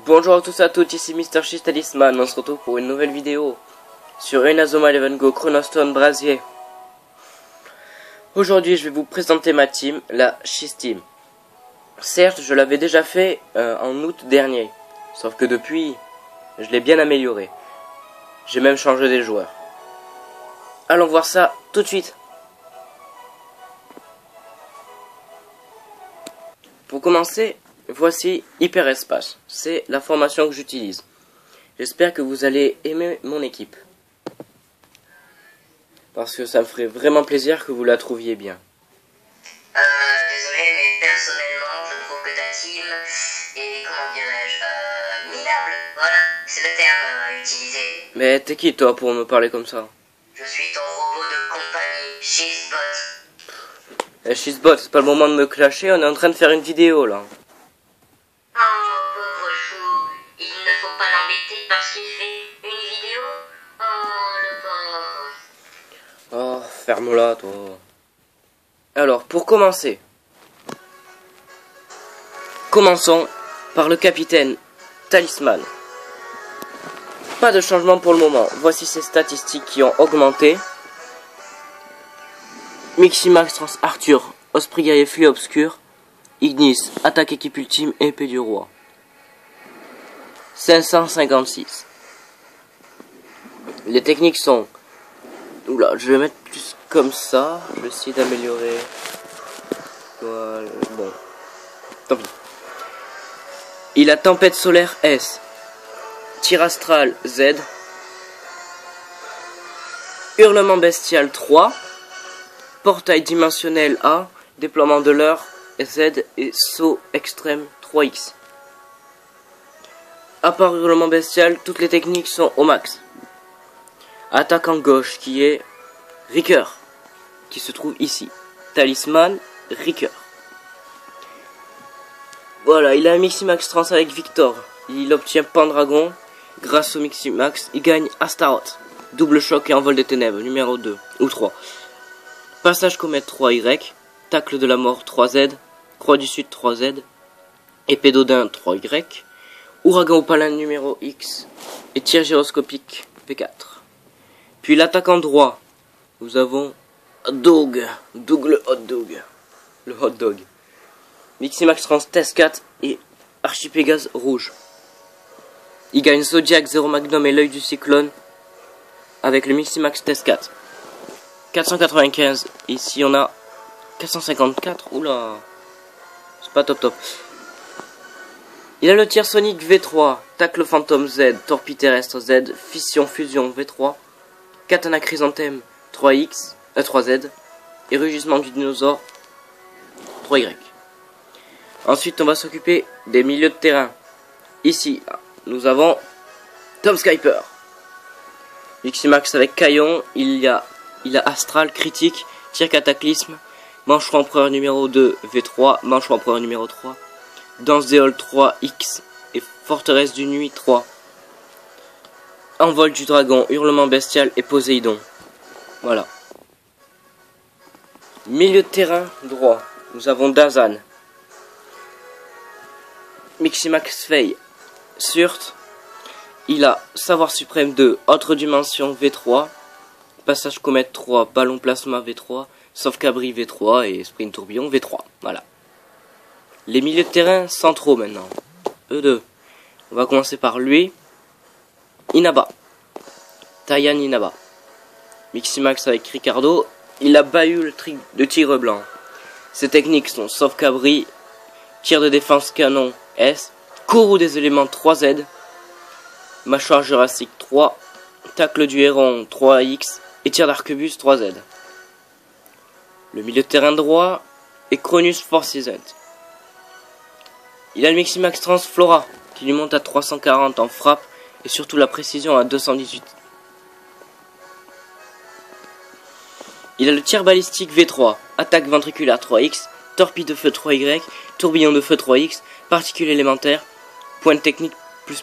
Bonjour à tous et à toutes, ici Mr. Cheese Talisman. On se retrouve pour une nouvelle vidéo sur Inazuma Eleven Go Chronostone Brasier. Aujourd'hui, je vais vous présenter ma team, la Cheese Team. Certes, je l'avais déjà fait en août dernier, sauf que depuis, je l'ai bien amélioré. J'ai même changé des joueurs. Allons voir ça tout de suite. Pour commencer, voici Hyperespace. C'est la formation que j'utilise. J'espère que vous allez aimer mon équipe. Parce que ça me ferait vraiment plaisir que vous la trouviez bien. Désolé, mais personnellement, je trouve que ta team est, comment dirais-je, minable. Voilà, c'est le terme à utiliser. Mais t'es qui toi pour me parler comme ça? Je suis ton robot de compagnie, Cheesebot. Cheesebot, c'est pas le moment de me clasher, on est en train de faire une vidéo là. Oh, pauvre chou, il ne faut pas l'embêter parce qu'il fait une vidéo. Oh, le pauvre. Oh, ferme-la toi. Alors, pour commencer, commençons par le capitaine Talisman. Pas de changement pour le moment. Voici ses statistiques qui ont augmenté. Miximax Trans Arthur, Osprey Guerrier Flux Obscur, Ignis, Attaque Équipe Ultime, Épée du Roi. 556. Les techniques sont... Oula, je vais mettre plus comme ça. Je vais essayer d'améliorer. Voilà, bon. Tant pis. Il a Tempête Solaire S. Tir Astral Z. Hurlement Bestial 3. Portail Dimensionnel A. Déploiement de l'heure Z. Et Saut Extrême 3X. À part Hurlement Bestial, toutes les techniques sont au max. Attaque en gauche qui est Ricker, qui se trouve ici. Talisman, Ricker. Voilà, il a un Miximax Trans avec Victor. Il obtient Pendragon. Grâce au Miximax, il gagne Astaroth. Double choc et envol des ténèbres, numéro 2 ou 3. Passage comète 3Y. Tacle de la mort 3Z. Croix du Sud 3Z. Épée d'Odin 3Y. Ouragan au palin numéro X. Et tir gyroscopique V4. Puis l'attaquant droit. Nous avons Doug le hot dog. Le hot dog. Miximax Trans Test 4 et Archipégase rouge. Il gagne Zodiac, Zero Magnum et l'œil du cyclone avec le Miximax Test 4. 495. Ici on a 454. Oula. C'est pas top. Il a le tir Sonic V3, Tacle Fantôme Z, Torpille Terrestre Z, Fission Fusion V3, Katana Chrysanthème 3X, 3Z, et Rugissement du Dinosaure 3Y. Ensuite, on va s'occuper des milieux de terrain. Ici, nous avons Tom Skyper. Miximax avec Caillon, il a Astral, Critique, Tir Cataclysme, Manchot Empereur numéro 2 V3, Manchot Empereur numéro 3, Danse des Halls 3X et Forteresse du Nuit 3. Envol du Dragon, Hurlement Bestial et Poséidon. Voilà. Milieu de terrain droit, nous avons Dazan. Miximax Fey, Surt. Il a Savoir Suprême 2, Autre Dimension V3, Passage Comète 3, Ballon Plasma V3, Sauve-Cabri V3 et Sprint Tourbillon V3. Voilà. Les milieux de terrain centraux maintenant. E2. On va commencer par lui. Inaba. Taiyan Inaba. Miximax avec Ricardo. Il a Bahut le tigre blanc. Ses techniques sont Sauve-Cabri, Tir de défense canon S, Courroux des éléments 3Z, Mâchoire Jurassique 3, Tacle du Héron 3X et Tir d'Arquebus 3Z. Le milieu de terrain droit est Cronus Four Seasons. Il a le Miximax Trans Flora qui lui monte à 340 en frappe et surtout la précision à 218. Il a le tir balistique V3, attaque ventriculaire 3X, torpille de feu 3Y, tourbillon de feu 3X, particules élémentaires, pointe technique +++,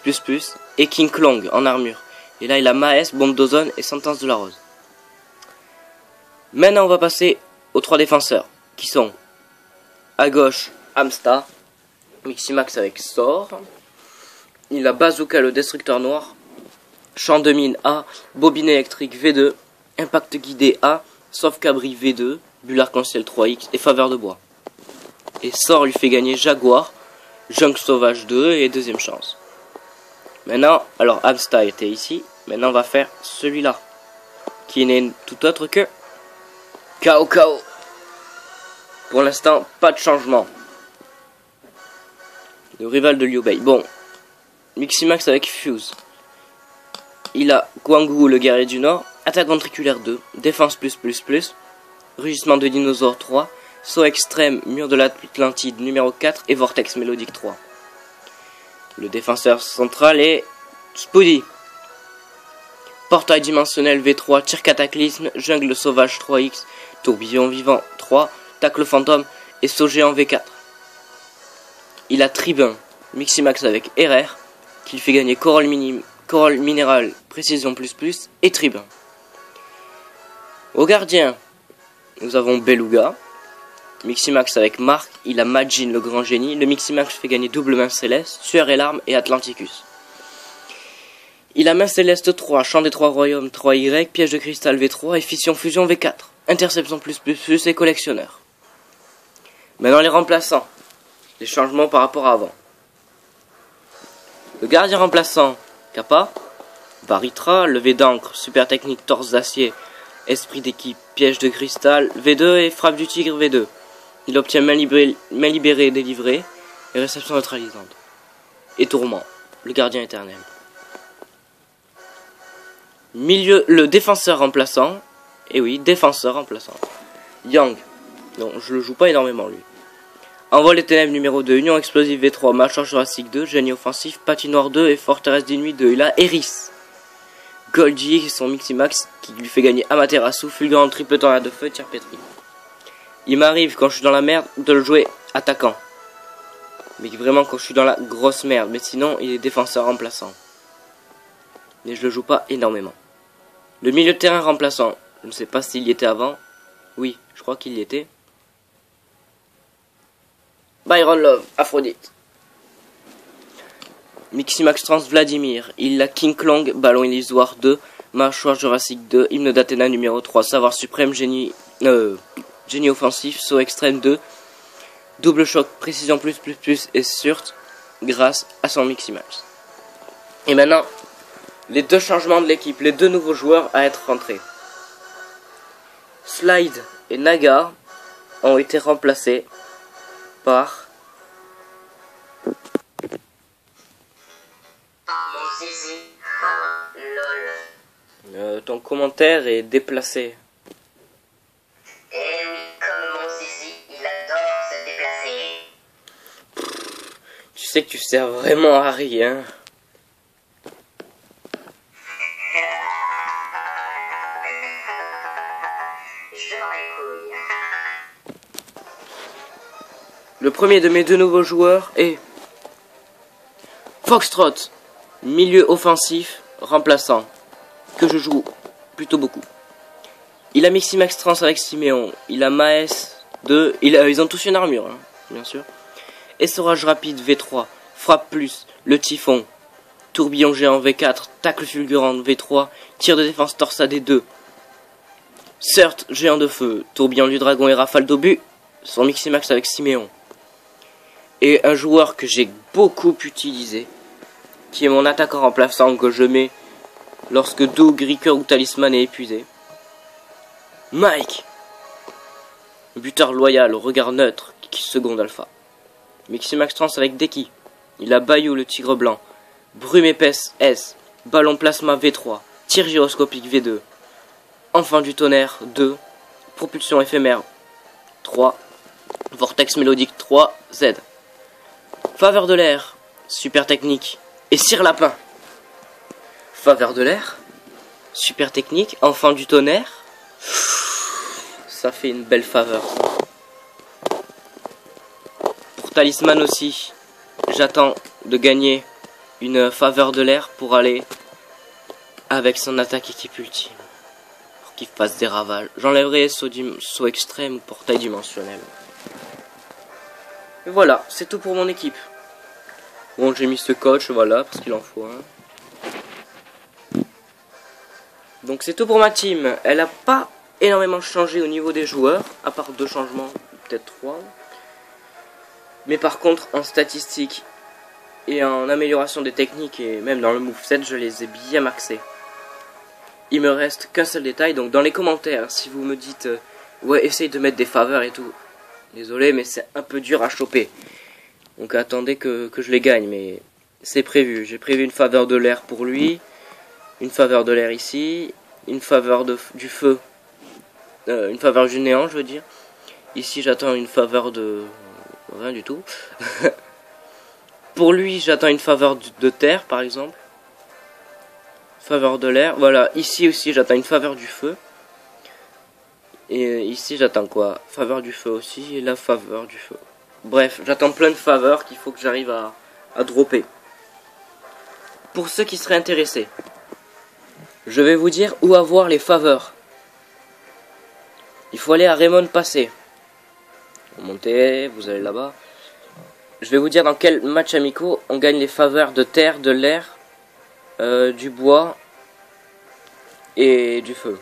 et King Klong en armure. Et là il a Maes, bombe d'ozone et sentence de la rose. Maintenant on va passer aux 3 défenseurs, qui sont à gauche Amsta, Miximax avec Sor, Il a Bazooka le destructeur noir, champ de mine A, bobine électrique V2, impact guidé A, sauve-cabri V2, bulle arc-en-ciel 3X et faveur de bois. Et sort lui fait gagner Jaguar, Jungle sauvage 2 et deuxième chance. Maintenant, alors Amsta était ici, maintenant on va faire celui-là, qui n'est tout autre que Kao Kao. Pour l'instant, pas de changement. Le rival de Liu Bei. Bon, Miximax avec Fuse. Il a Guangwu le guerrier du Nord, attaque ventriculaire 2, défense +++, rugissement de dinosaure 3, saut extrême, mur de l'Atlantide numéro 4 et vortex mélodique 3. Le défenseur central est Spoody. Portail dimensionnel V3, tir cataclysme, jungle sauvage 3X, tourbillon vivant 3, tacle fantôme et saut géant V4. Il a Tribun, Miximax avec RR, qui lui fait gagner Corolle minérale, précision ++, et Tribun. Au gardien, nous avons Beluga, Miximax avec Mark, il a Majin le grand génie, le Miximax fait gagner double main céleste, sueur et larmes et Atlanticus. Il a main céleste 3, champ des 3 royaumes 3Y, piège de cristal V3 et fission fusion V4, interception +++ et collectionneur. Maintenant les remplaçants. Les changements par rapport à avant. Le gardien remplaçant, Kappa, Baritra, levé d'encre, super technique, torse d'acier, esprit d'équipe, piège de cristal, V2 et frappe du tigre V2. Il obtient main libérée délivrée et réception neutralisante. Et Tourment, le gardien éternel. Milieu, le défenseur remplaçant, et oui, défenseur remplaçant. Yang, non, je le joue pas énormément lui. Envol des ténèbres numéro 2, Union explosive V3, Mâchoire jurassique 2, Génie offensif, Patinoire 2 et Forteresse des nuits 2. Il a Eris. Goldie et son Miximax qui lui fait gagner Amaterasu, fulgurant triple tornade de feu, tir pétri. Il m'arrive quand je suis dans la merde de le jouer attaquant. Mais vraiment quand je suis dans la grosse merde, mais sinon il est défenseur remplaçant. Mais je le joue pas énormément. Le milieu de terrain remplaçant, je ne sais pas s'il y était avant. Oui, je crois qu'il y était. Byron Love, Aphrodite. Miximax Trans Vladimir, il a King Kong, Ballon illusoire 2, Mâchoire jurassique 2, Hymne d'Athéna numéro 3, Savoir suprême, Génie offensif, Saut extrême 2, Double choc, Précision +++ et Surt, grâce à son Miximax. Et maintenant, les deux changements de l'équipe, les deux nouveaux joueurs à être rentrés. Slide et Naga ont été remplacés par Mon zizi, ah, lol. ton commentaire est déplacé. Eh oui, comme mon zizi, il adore se déplacer. Tu sais que tu sers vraiment à rien. Je m'en couille. Le premier de mes deux nouveaux joueurs est Foxtrot, milieu offensif, remplaçant, que je joue plutôt beaucoup. Il a Miximax Trans avec Siméon, il a Maes 2, ils ont tous une armure, hein, bien sûr. Essorage rapide V3, frappe plus, le typhon, tourbillon géant V4, tacle fulgurant V3, tir de défense torsadé 2. Certes, géant de feu, tourbillon du dragon et rafale d'obus, son Miximax avec Siméon. Et un joueur que j'ai beaucoup utilisé, qui est mon attaquant remplaçant que je mets lorsque Doug, Ricker ou Talisman est épuisé. Mike, buteur loyal au regard neutre, qui seconde alpha. Miximax Trans avec Deki. Il a Bayou le tigre blanc, brume épaisse S, ballon plasma V3, tir gyroscopique V2, enfant du tonnerre 2, propulsion éphémère 3, vortex mélodique 3, Z. Faveur de l'air, super technique, et Cire Lapin. Faveur de l'air, super technique, enfant du tonnerre. Ça fait une belle faveur. Pour Talisman aussi, j'attends de gagner une faveur de l'air pour aller avec son attaque équipe ultime. Pour qu'il fasse des ravages. J'enlèverai saut extrême ou portail dimensionnel. Et voilà, c'est tout pour mon équipe. Bon, j'ai mis ce coach, voilà, parce qu'il en faut un. Donc c'est tout pour ma team. Elle a pas énormément changé au niveau des joueurs, à part 2 changements, peut-être 3. Mais par contre, en statistique et en amélioration des techniques et même dans le moveset, je les ai bien maxés. Il me reste qu'un seul détail, donc dans les commentaires, si vous me dites ouais, essaye de mettre des faveurs et tout. Désolé, mais c'est un peu dur à choper. Donc attendez que je les gagne, mais c'est prévu. J'ai prévu une faveur de l'air pour lui, une faveur de l'air ici, une faveur du feu, une faveur du néant, je veux dire. Ici, j'attends une faveur de... rien du tout. Pour lui, j'attends une faveur de terre, par exemple. Faveur de l'air. Voilà, ici aussi, j'attends une faveur du feu. Et ici, j'attends quoi? Faveur du feu aussi, et la faveur du feu. Bref, j'attends plein de faveurs qu'il faut que j'arrive à dropper. Pour ceux qui seraient intéressés, je vais vous dire où avoir les faveurs. Il faut aller à Raymond Passé. Vous montez, vous allez là-bas. Je vais vous dire dans quel match amicaux on gagne les faveurs de terre, de l'air, du bois et du feu.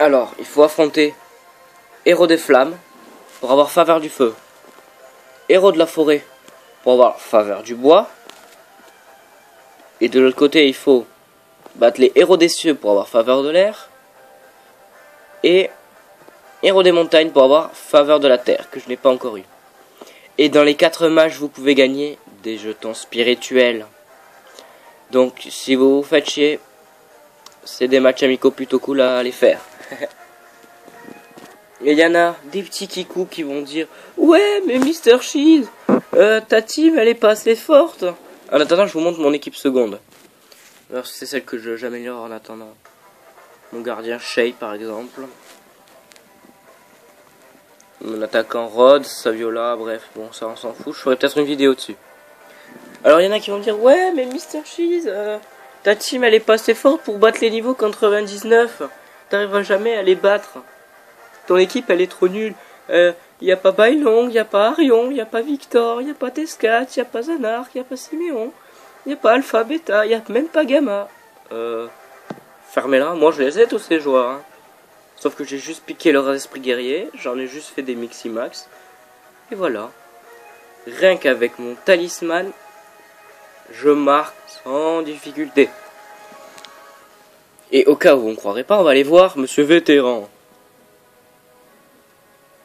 Alors, il faut affronter Héros des Flammes pour avoir faveur du feu. Héros de la Forêt pour avoir faveur du bois. Et de l'autre côté, il faut battre les Héros des Cieux pour avoir faveur de l'air. Et Héros des Montagnes pour avoir faveur de la terre, que je n'ai pas encore eu. Et dans les 4 matchs, vous pouvez gagner des jetons spirituels. Donc, si vous vous faites chier, c'est des matchs amicaux plutôt cool à aller faire. Et il y en a des petits kikous qui vont dire ouais, mais Mr. Cheese, ta team elle est pas assez forte. En attendant, je vous montre mon équipe seconde. Alors, c'est celle que j'améliore en attendant. Mon gardien Shay par exemple. Mon attaquant Rod, Saviola, bref, bon, ça on s'en fout. Je ferai peut-être une vidéo dessus. Alors, il y en a qui vont dire ouais, mais Mr. Cheese, ta team elle est pas assez forte pour battre les niveaux 99. T'arriveras jamais à les battre. Ton équipe elle est trop nulle. Y a pas Bailong, y a pas Arion, y a pas Victor, y a pas Tescat, y a pas Zanark, y a pas Siméon, y a pas Alpha, Beta, y a même pas Gamma. Fermez-la, moi je les ai tous ces joueurs. Hein. Sauf que j'ai juste piqué leur esprit guerrier, j'en ai juste fait des Miximax. Et voilà. Rien qu'avec mon talisman, je marque sans difficulté. Et au cas où on ne croirait pas, on va aller voir Monsieur Vétéran.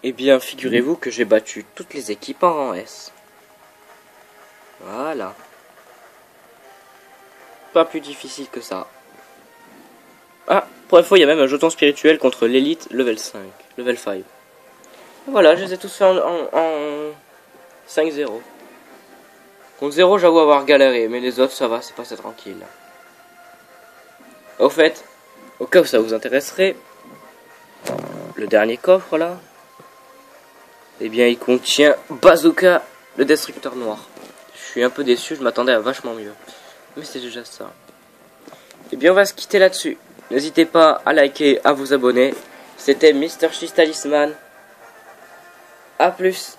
Eh bien, figurez-vous que j'ai battu toutes les équipes en rang S. Voilà. Pas plus difficile que ça. Ah, pour une fois, il y a même un jeton spirituel contre l'élite level 5, level 5. Voilà, je les ai tous fait en 5-0. Contre 0, j'avoue avoir galéré, mais les autres, ça va, c'est passé tranquille. Au fait, au cas où ça vous intéresserait, le dernier coffre là, eh bien il contient Bazooka, le destructeur noir. Je suis un peu déçu, je m'attendais à vachement mieux. Mais c'est déjà ça. Eh bien on va se quitter là-dessus. N'hésitez pas à liker, à vous abonner. C'était Mr. Cheese Talisman. A plus.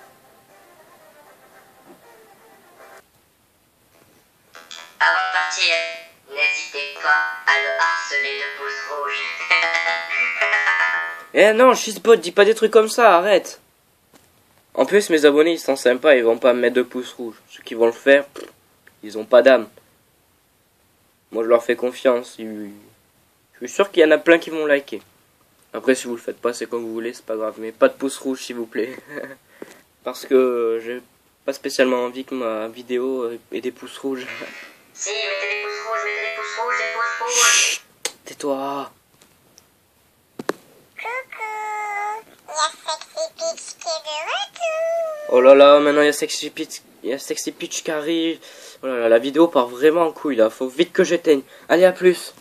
Avant de partir, n'hésitez pas à le harceler de pouces rouges. Eh non, Cheesebot, dis pas des trucs comme ça, arrête. En plus, mes abonnés, ils sont sympas, ils vont pas me mettre de pouces rouges. Ceux qui vont le faire, ils ont pas d'âme. Moi, je leur fais confiance. Je suis sûr qu'il y en a plein qui vont liker. Après, si vous le faites pas, c'est comme vous voulez, c'est pas grave. Mais pas de pouces rouges, s'il vous plaît. Parce que j'ai pas spécialement envie que ma vidéo ait des pouces rouges. Si, mettez des pouces rouges, mettez des pouces rouges, des pouces rouges. Chut, tais-toi. Oh là là, maintenant il y a Sexy Peach qui arrive. Oh là là, la vidéo part vraiment en couille là, faut vite que j'éteigne. Allez, à plus.